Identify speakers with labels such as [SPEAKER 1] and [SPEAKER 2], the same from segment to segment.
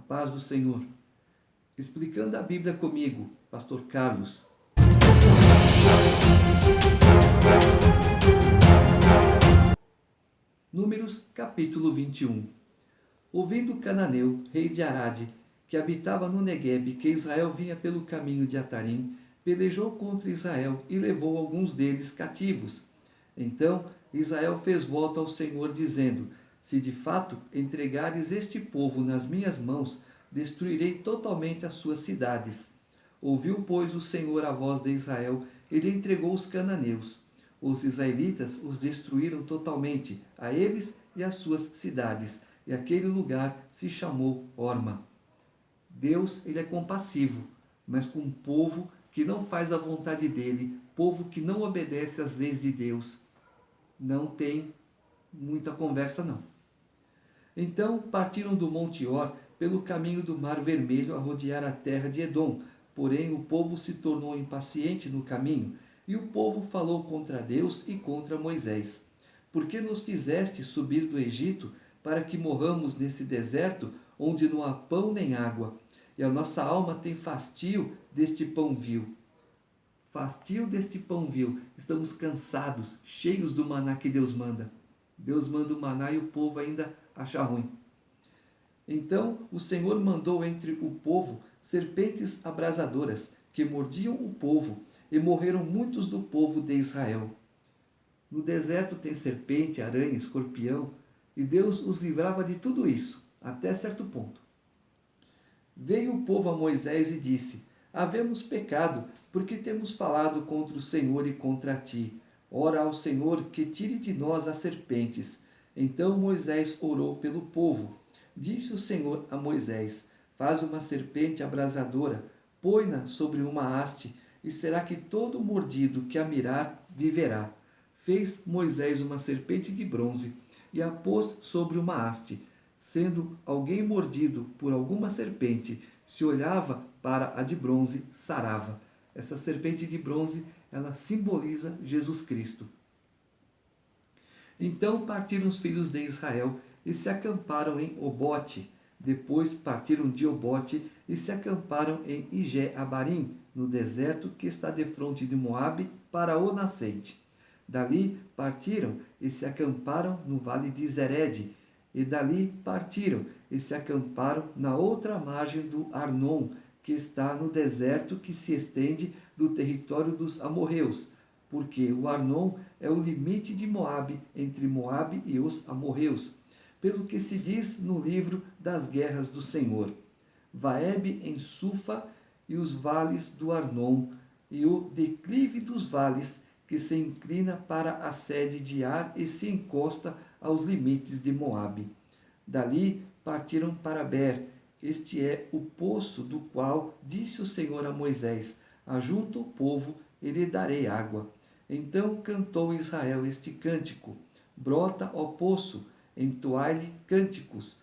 [SPEAKER 1] paz do Senhor. Explicando a Bíblia comigo, Pastor Carlos. Números, capítulo 21. Ouvindo Cananeu, rei de Arade, que habitava no Neguebe, que Israel vinha pelo caminho de Atarim, pelejou contra Israel e levou alguns deles cativos. Então Israel fez voto ao Senhor, dizendo: se de fato entregares este povo nas minhas mãos, destruirei totalmente as suas cidades. Ouviu, pois, o Senhor a voz de Israel, e lhe entregou os cananeus. Os israelitas os destruíram totalmente, a eles e às suas cidades, e aquele lugar se chamou Horma. Deus, ele é compassivo, mas com um povo que não faz a vontade dele, povo que não obedece às leis de Deus, não tem muita conversa não. Então partiram do Monte Or pelo caminho do Mar Vermelho a rodear a terra de Edom. Porém o povo se tornou impaciente no caminho, e o povo falou contra Deus e contra Moisés. Por que nos fizeste subir do Egito, para que morramos nesse deserto, onde não há pão nem água? E a nossa alma tem fastio deste pão vil. Fastio deste pão vil. Estamos cansados, cheios do maná que Deus manda. Deus manda o maná e o povo ainda acha ruim. Então o Senhor mandou entre o povo serpentes abrasadoras, que mordiam o povo, e morreram muitos do povo de Israel. No deserto tem serpente, aranha, escorpião, e Deus os livrava de tudo isso, até certo ponto. Veio o povo a Moisés e disse: havemos pecado, porque temos falado contra o Senhor e contra ti. Ora ao Senhor que tire de nós as serpentes. Então Moisés orou pelo povo. Disse o Senhor a Moisés: faz uma serpente abrasadora, põe-na sobre uma haste, e será que todo mordido que a mirar viverá. Fez Moisés uma serpente de bronze, e a pôs sobre uma haste. Sendo alguém mordido por alguma serpente, se olhava para a de bronze, sarava. Essa serpente de bronze, ela simboliza Jesus Cristo. Então partiram os filhos de Israel e se acamparam em Obote. Depois partiram de Obote e se acamparam em Ige-Abarim, no deserto que está defronte de Moabe, para o nascente. Dali partiram e se acamparam no vale de Zered, e dali partiram e se acamparam na outra margem do Arnon, que está no deserto que se estende do território dos amorreus, porque o Arnon é o limite de Moabe, entre Moabe e os amorreus, pelo que se diz no livro das guerras do Senhor. Vaebe em Sufa e os vales do Arnon, e o declive dos vales, que se inclina para a sede de Ar e se encosta aos limites de Moabe. Dali partiram para Ber. Este é o poço do qual disse o Senhor a Moisés: ajunta o povo e lhe darei água. Então cantou Israel este cântico: brota, ó poço, entoai-lhe cânticos,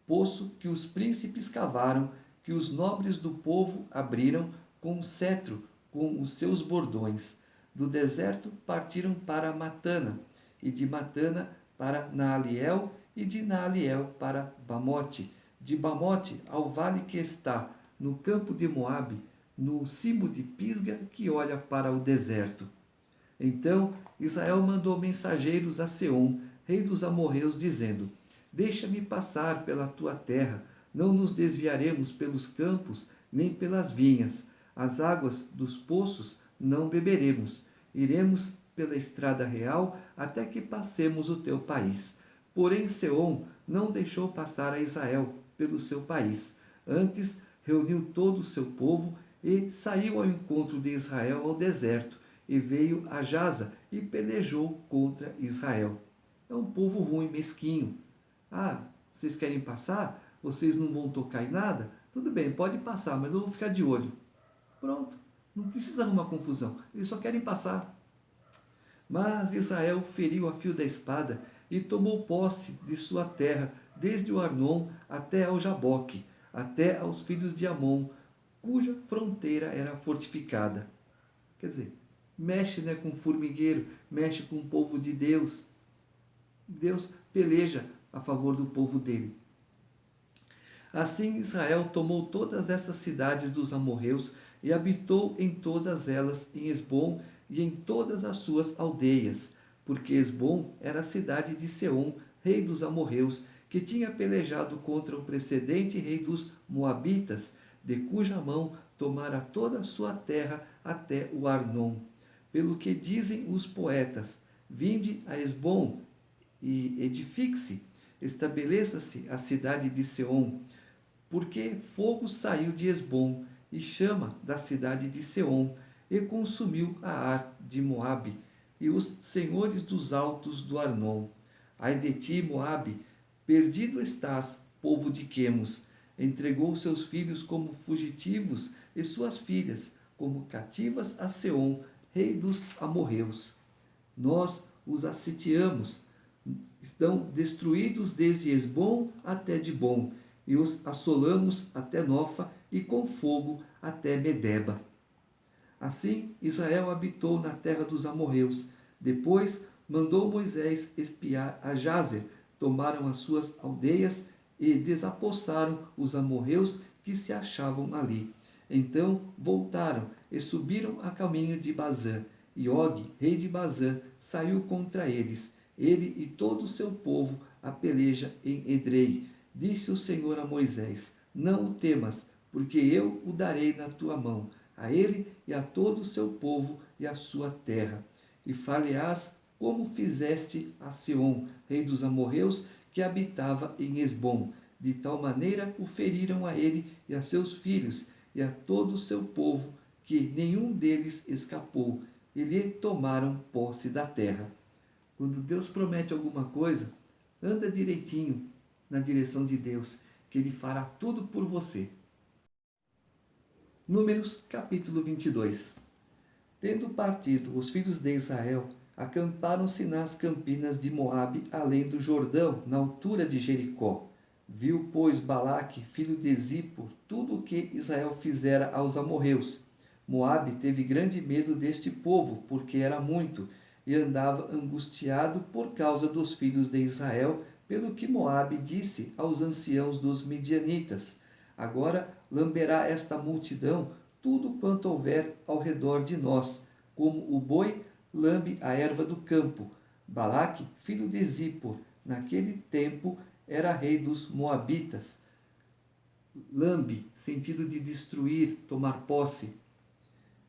[SPEAKER 1] poço que os príncipes cavaram, que os nobres do povo abriram com o cetro, com os seus bordões. Do deserto partiram para Matana, e de Matana para Naaliel, e de Naaliel para Bamote, de Bamote ao vale que está no campo de Moabe, no cimo de Pisga, que olha para o deserto. Então Israel mandou mensageiros a Seom, rei dos amorreus, dizendo: deixa-me passar pela tua terra, não nos desviaremos pelos campos, nem pelas vinhas. As águas dos poços não beberemos. Iremos pela estrada real até que passemos o teu país. Porém Seom não deixou passar a Israel pelo seu país. Antes reuniu todo o seu povo e saiu ao encontro de Israel ao deserto, e veio a Jaza e pelejou contra Israel. É um povo ruim, mesquinho. Ah, vocês querem passar? Vocês não vão tocar em nada? Tudo bem, pode passar, mas eu vou ficar de olho. Pronto, não precisa arrumar confusão, eles só querem passar. Mas Israel feriu a fio da espada e tomou posse de sua terra, desde o Arnon até ao Jaboque, até aos filhos de Amon, cuja fronteira era fortificada. Quer dizer, mexe, né, com formigueiro, mexe com o povo de Deus. Deus peleja a favor do povo dele. Assim Israel tomou todas essas cidades dos amorreus e habitou em todas elas, em Hesbom e em todas as suas aldeias, porque Hesbom era a cidade de Seom, rei dos amorreus, que tinha pelejado contra o precedente rei dos moabitas, de cuja mão tomara toda a sua terra até o Arnon. Pelo que dizem os poetas: vinde a Hesbom e edifique-se, estabeleça-se a cidade de Seom, porque fogo saiu de Hesbom e chama da cidade de Seom, e consumiu a Ar de Moabe e os senhores dos altos do Arnon. Ai de ti, Moabe, perdido estás, povo de Quemos, entregou seus filhos como fugitivos e suas filhas como cativas a Seom, rei dos amorreus. Nós os assitiamos, estão destruídos desde Hesbom até Dibom, e os assolamos até Nofa e com fogo até Medeba. Assim Israel habitou na terra dos amorreus. Depois mandou Moisés espiar a Jazer, tomaram as suas aldeias e desapossaram os amorreus que se achavam ali. Então voltaram e subiram a caminho de Bazã, e Og, rei de Bazã, saiu contra eles, ele e todo o seu povo, a peleja em Edrei. Disse o Senhor a Moisés: não o temas, porque eu o darei na tua mão, a ele e a todo o seu povo e a sua terra. E far-lhe-ás como fizeste a Seom, rei dos amorreus, que habitava em Hesbom. De tal maneira o feriram a ele e a seus filhos, e a todo o seu povo, que nenhum deles escapou, e lhe tomaram posse da terra. Quando Deus promete alguma coisa, anda direitinho na direção de Deus, que Ele fará tudo por você. Números capítulo 22. Tendo partido os filhos de Israel, acamparam-se nas campinas de Moabe, além do Jordão, na altura de Jericó. Viu, pois, Balaque, filho de Zippor, tudo o que Israel fizera aos amorreus. Moabe teve grande medo deste povo, porque era muito, e andava angustiado por causa dos filhos de Israel, pelo que Moabe disse aos anciãos dos midianitas: agora lamberá esta multidão tudo quanto houver ao redor de nós, como o boi lambe a erva do campo. Balaque, filho de Zippor, naquele tempo era rei dos moabitas. Lambe, sentido de destruir, tomar posse.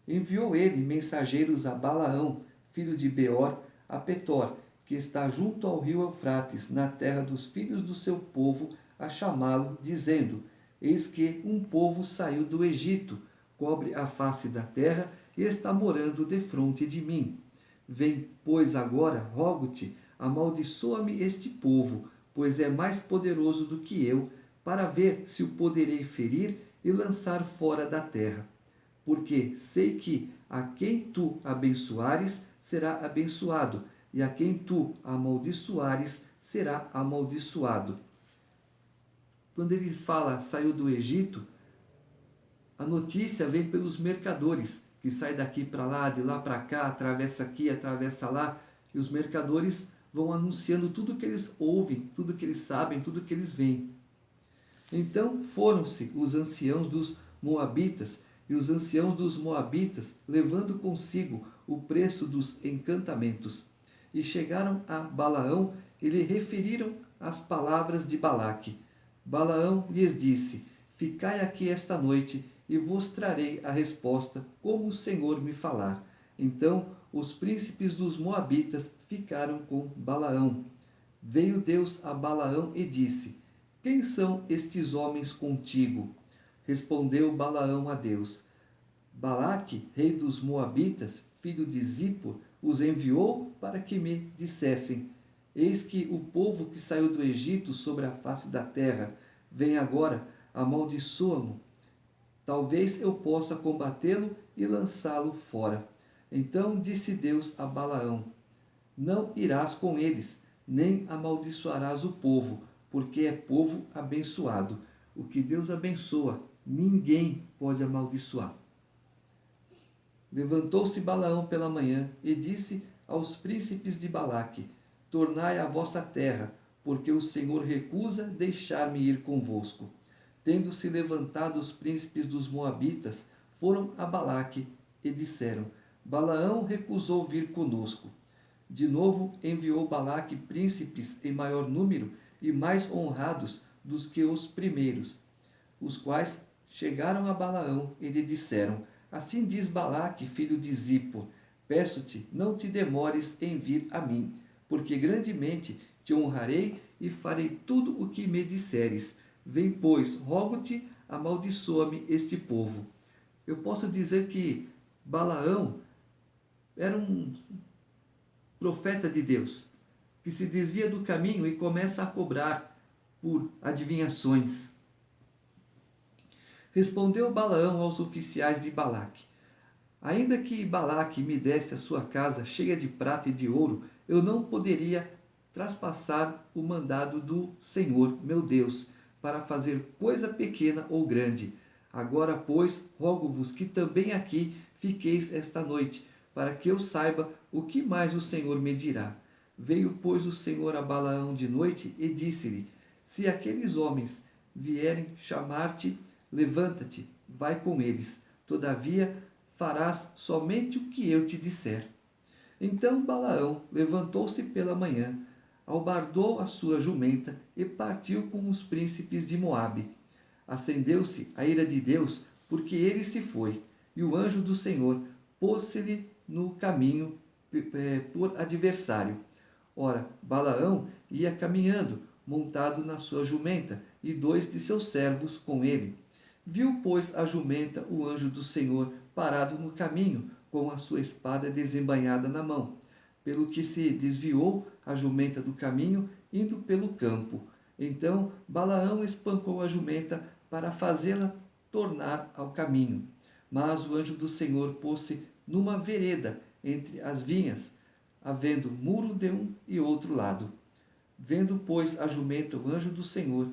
[SPEAKER 1] Enviou ele mensageiros a Balaão, filho de Beor, a Petor, que está junto ao rio Eufrates, na terra dos filhos do seu povo, a chamá-lo, dizendo: eis que um povo saiu do Egito, cobre a face da terra e está morando defronte de mim. Vem, pois, agora, rogo-te, amaldiçoa-me este povo, pois é mais poderoso do que eu, para ver se o poderei ferir e lançar fora da terra. Porque sei que a quem tu abençoares será abençoado, e a quem tu amaldiçoares será amaldiçoado. Quando ele fala saiu do Egito, a notícia vem pelos mercadores, que saem daqui para lá, de lá para cá, atravessa aqui, atravessa lá, e os mercadores vão anunciando tudo que eles ouvem, tudo que eles sabem, tudo que eles veem. Então foram-se os anciãos dos moabitas, e os anciãos dos moabitas, levando consigo o preço dos encantamentos, e chegaram a Balaão e lhe referiram as palavras de Balaque. Balaão lhes disse: ficai aqui esta noite, e vos trarei a resposta, como o Senhor me falar. Então os príncipes dos moabitas ficaram com Balaão. Veio Deus a Balaão e disse: quem são estes homens contigo? Respondeu Balaão a Deus: Balaque, rei dos moabitas, filho de Zippor, os enviou para que me dissessem: eis que o povo que saiu do Egito sobre a face da terra vem agora, amaldiçoa-mo. Talvez eu possa combatê-lo e lançá-lo fora. Então disse Deus a Balaão: não irás com eles, nem amaldiçoarás o povo, porque é povo abençoado. O que Deus abençoa, ninguém pode amaldiçoar. Levantou-se Balaão pela manhã e disse aos príncipes de Balaque: tornai à vossa terra, porque o Senhor recusa deixar-me ir convosco. Tendo se levantado os príncipes dos Moabitas, foram a Balaque e disseram: Balaão recusou vir conosco. De novo enviou Balaque príncipes em maior número e mais honrados dos que os primeiros, os quais chegaram a Balaão e lhe disseram: Assim diz Balaque, filho de Zippor: Peço-te, não te demores em vir a mim, porque grandemente te honrarei e farei tudo o que me disseres. Vem, pois, rogo-te, amaldiçoa-me este povo. Eu posso dizer que Balaão era um profeta de Deus, que se desvia do caminho e começa a cobrar por adivinhações. Respondeu Balaão aos oficiais de Balaque: Ainda que Balaque me desse a sua casa cheia de prata e de ouro, eu não poderia traspassar o mandado do Senhor, meu Deus, para fazer coisa pequena ou grande. Agora, pois, rogo-vos que também aqui fiqueis esta noite, para que eu saiba o que mais o Senhor me dirá. Veio, pois, o Senhor a Balaão de noite e disse-lhe: Se aqueles homens vierem chamar-te, levanta-te, vai com eles. Todavia, farás somente o que eu te disser. Então Balaão levantou-se pela manhã, albardou a sua jumenta e partiu com os príncipes de Moabe. Acendeu-se a ira de Deus, porque ele se foi, e o anjo do Senhor pôs-se-lhe no caminho por adversário. Ora, Balaão ia caminhando, montado na sua jumenta, e 2 de seus servos com ele. Viu, pois, a jumenta o anjo do Senhor parado no caminho, com a sua espada desembainhada na mão, pelo que se desviou a jumenta do caminho, indo pelo campo. Então Balaão espancou a jumenta para fazê-la tornar ao caminho. Mas o anjo do Senhor pôs-se numa vereda entre as vinhas, havendo muro de um e outro lado. Vendo, pois, a jumenta o anjo do Senhor,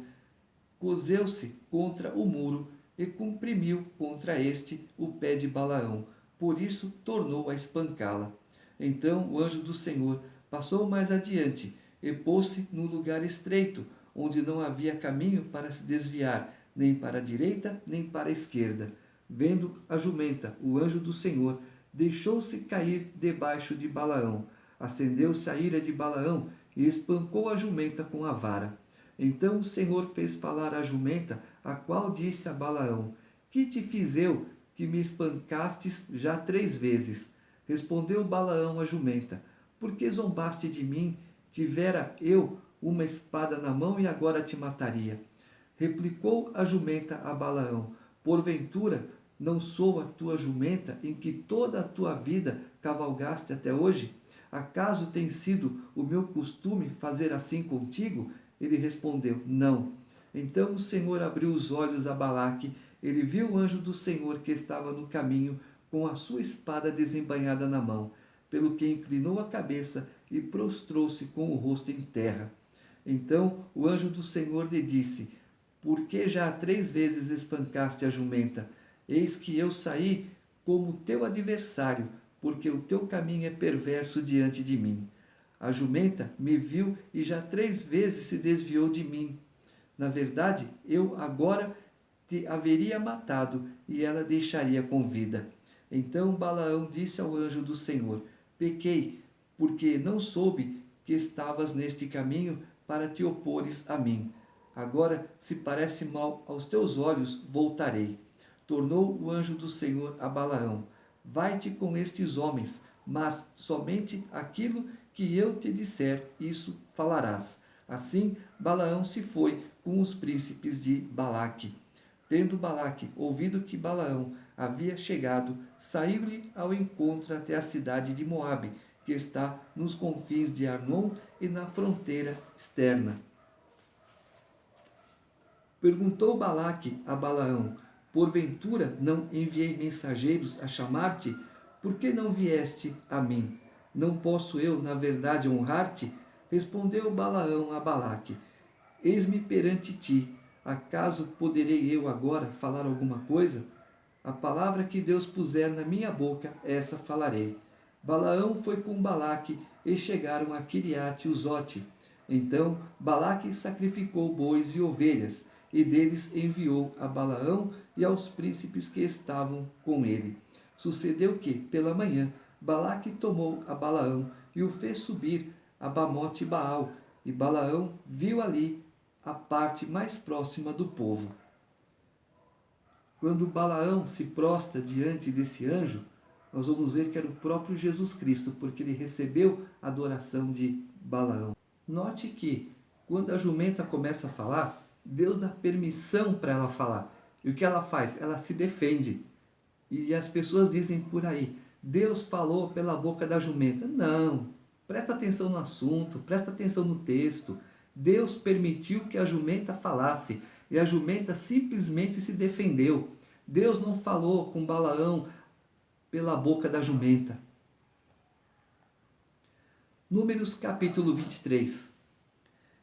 [SPEAKER 1] coseu-se contra o muro e comprimiu contra este o pé de Balaão. Por isso tornou a espancá-la. Então o anjo do Senhor passou mais adiante e pôs-se num lugar estreito, onde não havia caminho para se desviar, nem para a direita, nem para a esquerda. Vendo a jumenta, o anjo do Senhor deixou-se cair debaixo de Balaão. Acendeu-se a ira de Balaão e espancou a jumenta com a vara. Então o Senhor fez falar a jumenta, a qual disse a Balaão: Que te fiz eu, que me espancastes já 3 vezes? Respondeu Balaão à jumenta: Por que zombaste de mim? Tivera eu uma espada na mão e agora te mataria. Replicou a jumenta a Balaão: Porventura não sou a tua jumenta, em que toda a tua vida cavalgaste até hoje? Acaso tem sido o meu costume fazer assim contigo? Ele respondeu: Não. Então o Senhor abriu os olhos a Balaque. Ele viu o anjo do Senhor que estava no caminho, com a sua espada desembainhada na mão, pelo que inclinou a cabeça e prostrou-se com o rosto em terra. Então o anjo do Senhor lhe disse: Por que já 3 vezes espancaste a jumenta? Eis que eu saí como teu adversário, porque o teu caminho é perverso diante de mim. A jumenta me viu e já 3 vezes se desviou de mim. Na verdade, eu agora te haveria matado e ela deixaria com vida. Então Balaão disse ao anjo do Senhor: Pequei, porque não soube que estavas neste caminho para te opores a mim. Agora, se parece mal aos teus olhos, voltarei. Tornou o anjo do Senhor a Balaão: Vai-te com estes homens, mas somente aquilo que eu te disser, isso falarás. Assim Balaão se foi com os príncipes de Balaque. Tendo Balaque ouvido que Balaão havia chegado, saiu-lhe ao encontro até a cidade de Moabe, que está nos confins de Arnon e na fronteira externa. Perguntou Balaque a Balaão: Porventura não enviei mensageiros a chamar-te? Por que não vieste a mim? Não posso eu, na verdade, honrar-te? Respondeu Balaão a Balaque: Eis-me perante ti. Acaso poderei eu agora falar alguma coisa? A palavra que Deus puser na minha boca, essa falarei. Balaão foi com Balaque e chegaram a Quiriate-Uzote. Então Balaque sacrificou bois e ovelhas, e deles enviou a Balaão e aos príncipes que estavam com ele. Sucedeu que, pela manhã, Balaque tomou a Balaão e o fez subir a Bamote Baal, e Balaão viu ali a parte mais próxima do povo. Quando Balaão se prostra diante desse anjo, nós vamos ver que era o próprio Jesus Cristo, porque ele recebeu a adoração de Balaão. Note que, quando a jumenta começa a falar, Deus dá permissão para ela falar. E o que ela faz? Ela se defende. E as pessoas dizem por aí, Deus falou pela boca da jumenta. Não, presta atenção no assunto, presta atenção no texto. Deus permitiu que a jumenta falasse e a jumenta simplesmente se defendeu. Deus não falou com Balaão pela boca da jumenta. Números capítulo 23.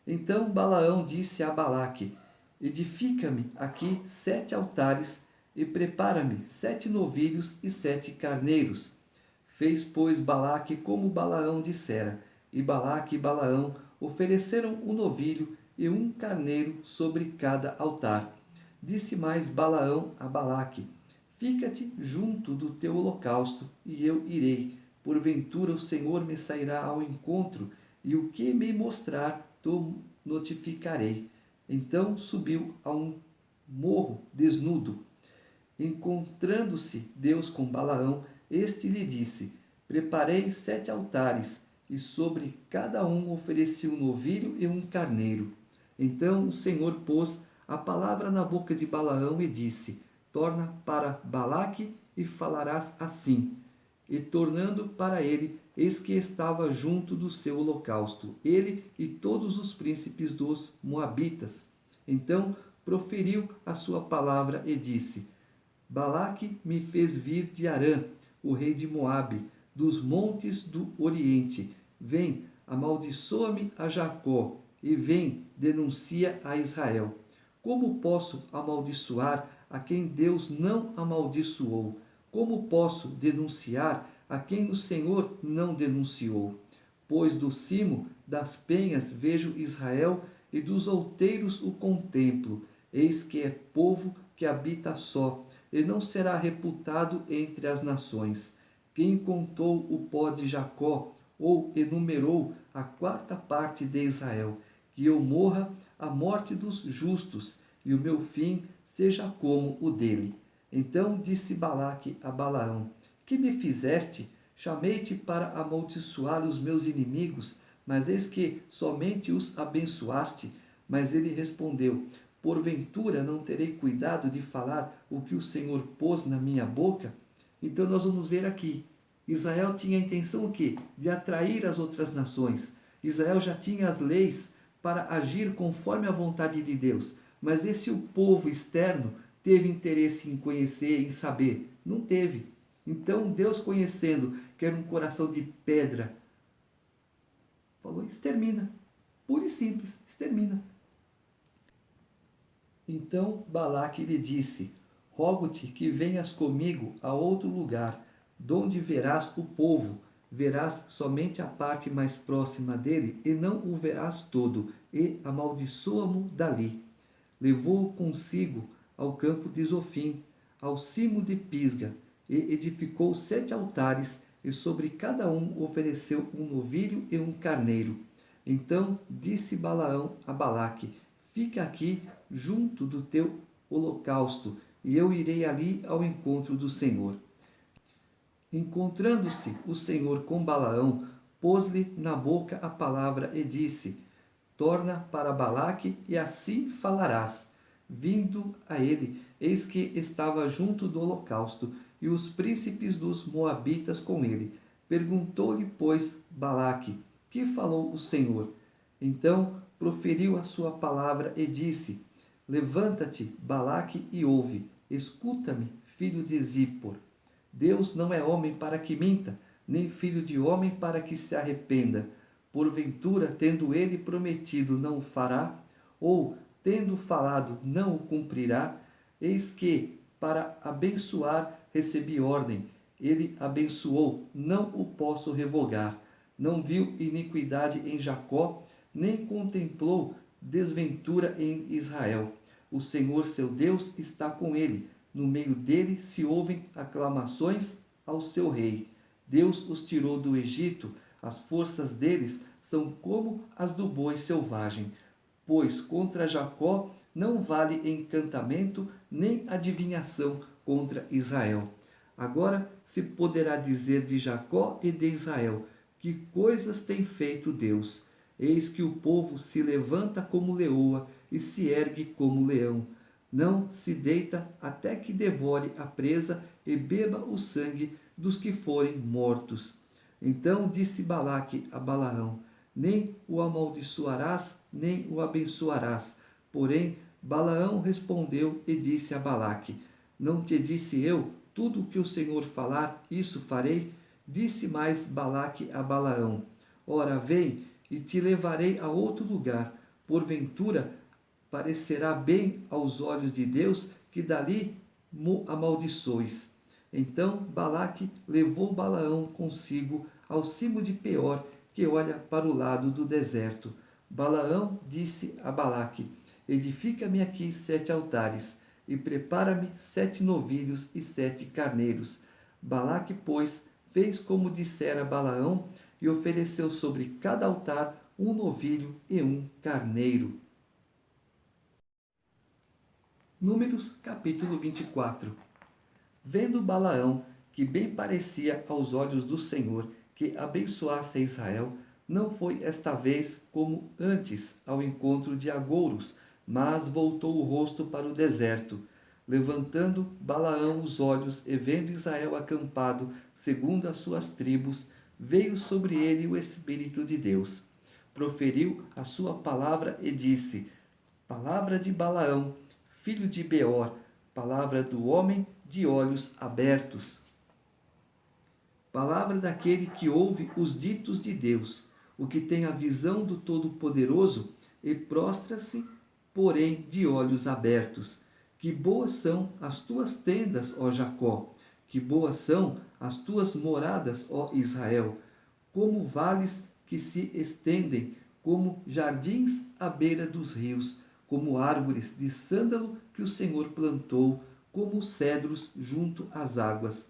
[SPEAKER 1] Então Balaão disse a Balaque: edifica-me aqui 7 altares e prepara-me 7 novilhos e 7 carneiros. Fez, pois, Balaque como Balaão dissera, e Balaque e Balaão ofereceram um novilho e um carneiro sobre cada altar. Disse mais Balaão a Balaque: fica-te junto do teu holocausto, e eu irei. Porventura o Senhor me sairá ao encontro, e o que me mostrar, te notificarei. Então subiu a um morro desnudo. Encontrando-se Deus com Balaão, este lhe disse: preparei 7 altares, e sobre cada um ofereci um novilho e um carneiro. Então o Senhor pôs a palavra na boca de Balaão e disse: torna para Balaque e falarás assim. E tornando para ele, eis que estava junto do seu holocausto, ele e todos os príncipes dos Moabitas. Então proferiu a sua palavra e disse: Balaque me fez vir de Arã, o rei de Moabe, dos montes do Oriente. Vem, amaldiçoa-me a Jacó, e vem, denuncia a Israel. Como posso amaldiçoar a quem Deus não amaldiçoou? Como posso denunciar a quem o Senhor não denunciou? Pois do cimo das penhas vejo Israel, e dos outeiros o contemplo. Eis que é povo que habita só, e não será reputado entre as nações. Quem contou o pó de Jacó, ou enumerou a 4ª parte de Israel? Que eu morra a morte dos justos, e o meu fim seja como o dele. Então disse Balaque a Balaão: que me fizeste? Chamei-te para amaldiçoar os meus inimigos, mas eis que somente os abençoaste. Mas ele respondeu: porventura não terei cuidado de falar o que o Senhor pôs na minha boca? Então nós vamos ver aqui, Israel tinha a intenção o quê? De atrair as outras nações. Israel já tinha as leis para agir conforme a vontade de Deus. Mas vê se o povo externo teve interesse em conhecer, em saber. Não teve. Então Deus, conhecendo que era um coração de pedra, falou: extermina. Puro e simples, extermina. Então Balaque lhe disse: rogo-te que venhas comigo a outro lugar, donde verás o povo. Verás somente a parte mais próxima dele, e não o verás todo, e amaldiçoa-mo dali. Levou-o consigo ao campo de Zofim, ao cimo de Pisga, e edificou 7 altares, e sobre cada um ofereceu um novilho e um carneiro. Então disse Balaão a Balaque: fica aqui junto do teu holocausto, e eu irei ali ao encontro do Senhor. Encontrando-se o Senhor com Balaão, pôs-lhe na boca a palavra e disse: torna para Balaque, e assim falarás. Vindo a ele, eis que estava junto do holocausto, e os príncipes dos Moabitas com ele. Perguntou-lhe, pois, Balaque: que falou o Senhor? Então proferiu a sua palavra e disse: levanta-te, Balaque, e ouve. Escuta-me, filho de Zippor. Deus não é homem para que minta, nem filho de homem para que se arrependa. Porventura, tendo ele prometido, não o fará? Ou, tendo falado, não o cumprirá? Eis que, para abençoar, recebi ordem. Ele abençoou, não o posso revogar. Não viu iniquidade em Jacó, nem contemplou desventura em Israel. O Senhor seu Deus está com ele. No meio dele se ouvem aclamações ao seu rei. Deus os tirou do Egito. As forças deles são como as do boi selvagem. Pois contra Jacó não vale encantamento nem adivinhação contra Israel. Agora se poderá dizer de Jacó e de Israel: que coisas tem feito Deus! Eis que o povo se levanta como leoa e se ergue como leão. Não se deita até que devore a presa e beba o sangue dos que forem mortos. Então disse Balaque a Balaão: nem o amaldiçoarás, nem o abençoarás. Porém, Balaão respondeu e disse a Balaque: não te disse eu, tudo o que o Senhor falar, isso farei? Disse mais Balaque a Balaão: ora, vem, e te levarei a outro lugar. Porventura, parecerá bem aos olhos de Deus que dali mo amaldiçoes. Então Balaque levou Balaão consigo ao cimo de Peor, que olha para o lado do deserto. Balaão disse a Balaque: edifica-me aqui 7 altares, e prepara-me 7 novilhos e 7 carneiros. Balaque, pois, fez como dissera Balaão, e ofereceu sobre cada altar um novilho e um carneiro. Números capítulo 24. Vendo Balaão que bem parecia aos olhos do Senhor que abençoasse a Israel, não foi esta vez como antes ao encontro de agouros, mas voltou o rosto para o deserto. Levantando Balaão os olhos e vendo Israel acampado segundo as suas tribos, veio sobre ele o Espírito de Deus. Proferiu a sua palavra e disse: palavra de Balaão, filho de Beor, palavra do homem de olhos abertos. Palavra daquele que ouve os ditos de Deus, o que tem a visão do Todo-Poderoso e prostra-se, porém, de olhos abertos. Que boas são as tuas tendas, ó Jacó! Que boas são as tuas moradas, ó Israel! Como vales que se estendem, como jardins à beira dos rios, como árvores de sândalo que o Senhor plantou, como cedros junto às águas.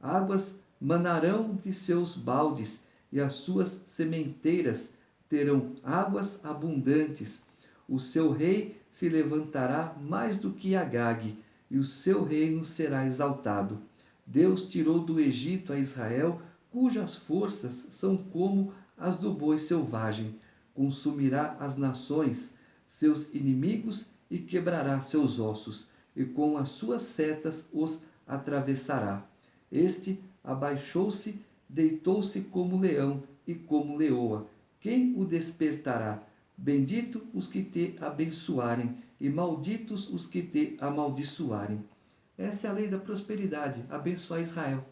[SPEAKER 1] Águas manarão de seus baldes, e as suas sementeiras terão águas abundantes. O seu rei se levantará mais do que Agag, e o seu reino será exaltado. Deus tirou do Egito a Israel, cujas forças são como as do boi selvagem. Consumirá as nações, seus inimigos, e quebrará seus ossos, e com as suas setas os atravessará. Este abaixou-se, deitou-se como leão e como leoa. Quem o despertará? Bendito os que te abençoarem, e malditos os que te amaldiçoarem. Essa é a lei da prosperidade, abençoar Israel.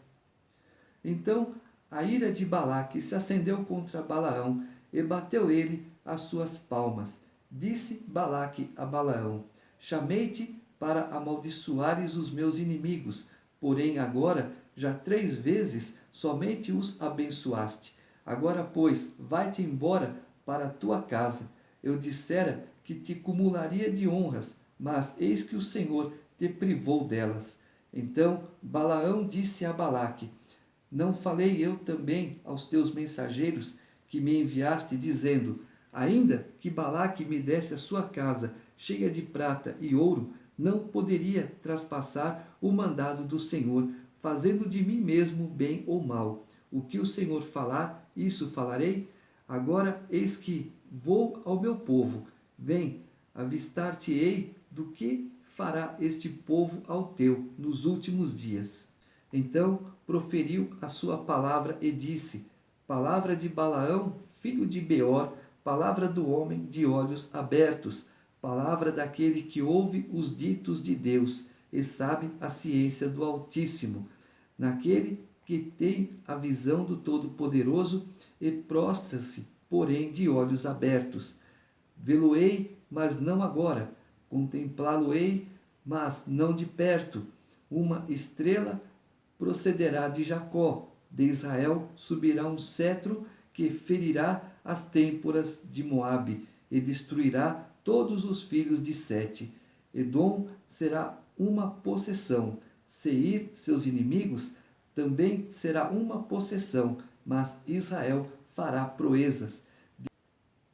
[SPEAKER 1] Então a ira de Balaque se acendeu contra Balaão, e bateu ele as suas palmas. Disse Balaque a Balaão: chamei-te para amaldiçoares os meus inimigos, porém agora já 3 vezes somente os abençoaste. Agora, pois, vai-te embora para a tua casa. Eu dissera que te cumularia de honras, mas eis que o Senhor te privou delas. Então Balaão disse a Balaque: não falei eu também aos teus mensageiros que me enviaste, dizendo: ainda que Balaque me desse a sua casa cheia de prata e ouro, não poderia traspassar o mandado do Senhor, fazendo de mim mesmo bem ou mal. O que o Senhor falar, isso falarei? Agora eis que vou ao meu povo. Vem, avistar-te-ei do que fará este povo ao teu nos últimos dias. Então proferiu a sua palavra e disse: palavra de Balaão, filho de Beor, palavra do homem de olhos abertos, palavra daquele que ouve os ditos de Deus e sabe a ciência do Altíssimo, naquele que tem a visão do Todo-Poderoso e prostra-se, porém, de olhos abertos. Vê-lo-ei, mas não agora, contemplá-lo-ei, mas não de perto. Uma estrela procederá de Jacó, de Israel subirá um cetro que ferirá as têmporas de Moabe e destruirá todos os filhos de Sete. Edom será uma possessão. Seir, seus inimigos, também será uma possessão, mas Israel fará proezas.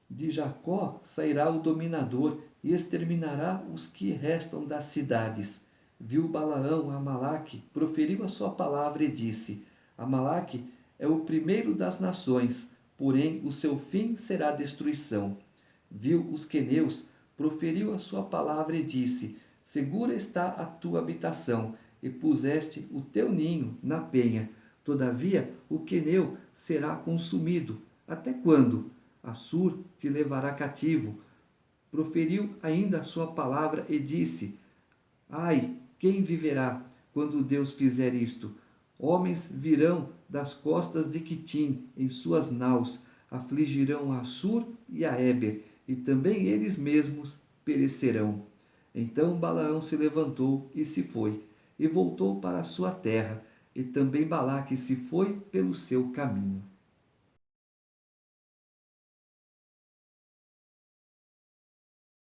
[SPEAKER 1] De Jacó sairá o dominador e exterminará os que restam das cidades. Viu Balaão Amalaque, proferiu a sua palavra e disse: Amalaque é o primeiro das nações, porém o seu fim será destruição. Viu os queneus, proferiu a sua palavra e disse: Segura está a tua habitação, e puseste o teu ninho na penha. Todavia o queneu será consumido. Até quando? Assur te levará cativo. Proferiu ainda a sua palavra e disse: Ai, quem viverá quando Deus fizer isto? Homens virão das costas de Quitim em suas naus, afligirão a Assur e a Éber, e também eles mesmos perecerão. Então Balaão se levantou e se foi, e voltou para a sua terra, e também Balaque se foi pelo seu caminho.